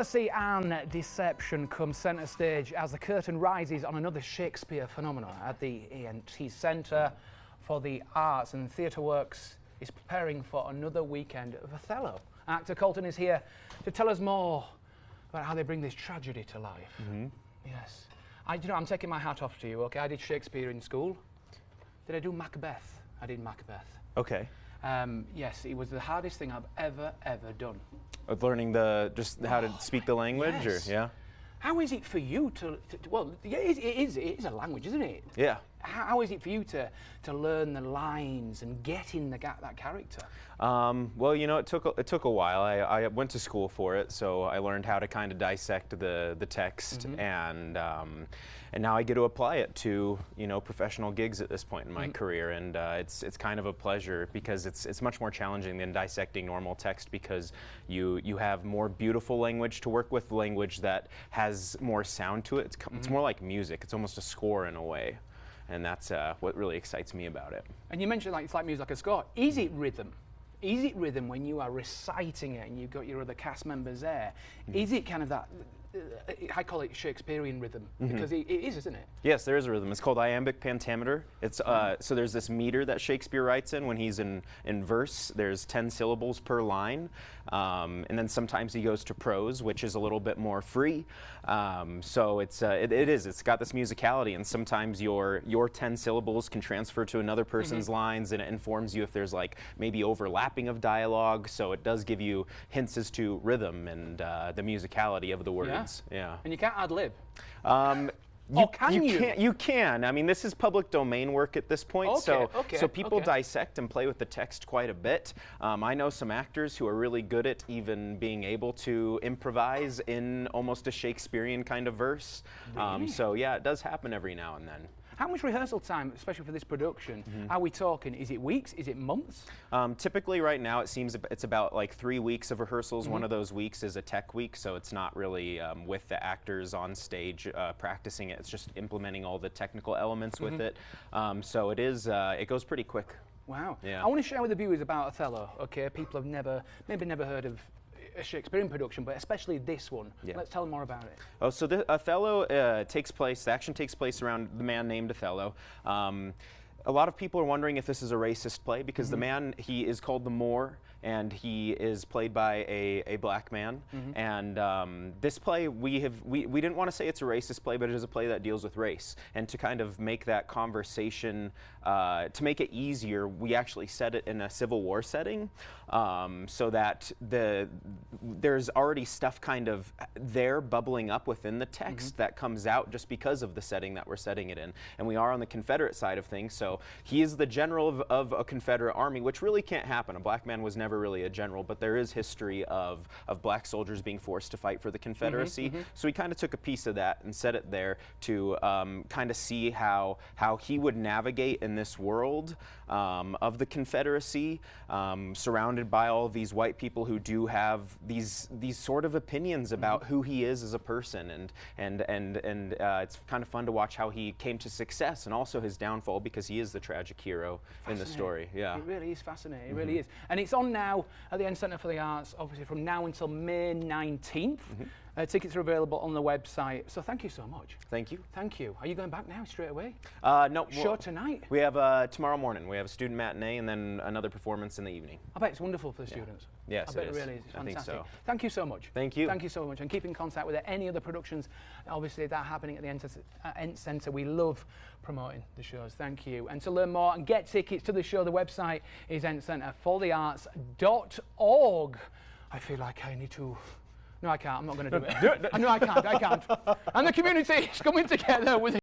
Jealousy and deception come centre stage as the curtain rises on another Shakespeare phenomenon at the ENT Centre for the Arts, and Theatreworks is preparing for another weekend of Othello. Actor Colton is here to tell us more about how they bring this tragedy to life. Yes. I'm taking my hat off to you, okay? I did Shakespeare in school. Did I do Macbeth? I did Macbeth. Okay. Yes, it was the hardest thing I've ever done. Learning just how to speak the language, yes. or yeah. How is it for you to well, yeah, it is a language, isn't it? Yeah. How is it for you to learn the lines and get in that character? Well, you know, it took a while. I went to school for it, so I learned how to kind of dissect the text, and now I get to apply it to, you know, professional gigs at this point in my career, and it's kind of a pleasure because it's much more challenging than dissecting normal text, because you have more beautiful language to work with, language that has more sound to it. It's more like music. It's almost a score in a way. And that's what really excites me about it. And you mentioned it's like music, like a score. Is it rhythm? Is it rhythm when you are reciting it and you've got your other cast members there? Is it kind of that, I call it Shakespearean rhythm, because it is, isn't it? Yes, there is a rhythm. It's called iambic pentameter. It's so there's this meter that Shakespeare writes in when he's in verse. There's 10 syllables per line, and then sometimes he goes to prose, which is a little bit more free. So it's got this musicality, and sometimes your 10 syllables can transfer to another person's lines, and it informs you if there's like maybe overlapping of dialogue. So it does give you hints as to rhythm and the musicality of the words. Yeah. And you can't ad-lib. You can. I mean, this is public domain work at this point, so people dissect and play with the text quite a bit. I know some actors who are really good at even being able to improvise in almost a Shakespearean kind of verse. Really? So yeah, it does happen every now and then. How much rehearsal time, especially for this production, are we talking? Is it weeks? Is it months? Typically right now it seems it's about like 3 weeks of rehearsals. One of those weeks is a tech week, so it's not really with the actors on stage practicing it. It's just implementing all the technical elements with it. So it goes pretty quick. Wow. Yeah. I want to share with the viewers about Othello, okay? People have maybe never heard of a Shakespearean production, but especially this one. Yeah. Let's tell them more about it. Oh, so Othello the action takes place around the man named Othello. A lot of people are wondering if this is a racist play, because the man, he is called the Moor, and he is played by a black man. And this play, we didn't want to say it's a racist play, but it is a play that deals with race. And to kind of make that conversation, to make it easier, we actually set it in a Civil War setting, so that there's already stuff kind of there bubbling up within the text that comes out just because of the setting that we're setting it in. And we are on the Confederate side of things, so he is the general of a Confederate army, which really can't happen. A black man was never really a general, but there is history of black soldiers being forced to fight for the Confederacy. So we kind of took a piece of that and set it there to kind of see how he would navigate in this world of the Confederacy, surrounded by all of these white people who do have these sort of opinions about who he is as a person, and it's kind of fun to watch how he came to success and also his downfall, because he is the tragic hero in the story. Yeah, it really is fascinating. It really is, and it's on now at the Centre for the Arts, obviously from now until May 19th. Tickets are available on the website. So thank you so much. Thank you. Thank you. Are you going back now straight away? No. Show tonight? We have tomorrow morning. We have a student matinee and then another performance in the evening. I bet it's wonderful for the students. Yes, I bet it really is. It's fantastic. I think so. Thank you so much. Thank you. Thank you so much. And keep in contact with any other productions, obviously, that are happening at the Ent Centre. We love promoting the shows. Thank you. And to learn more and get tickets to the show, the website is entcenterforthearts.org. I feel like I need to... No, I can't. I'm not going to do it. No, I can't. And the community is coming together with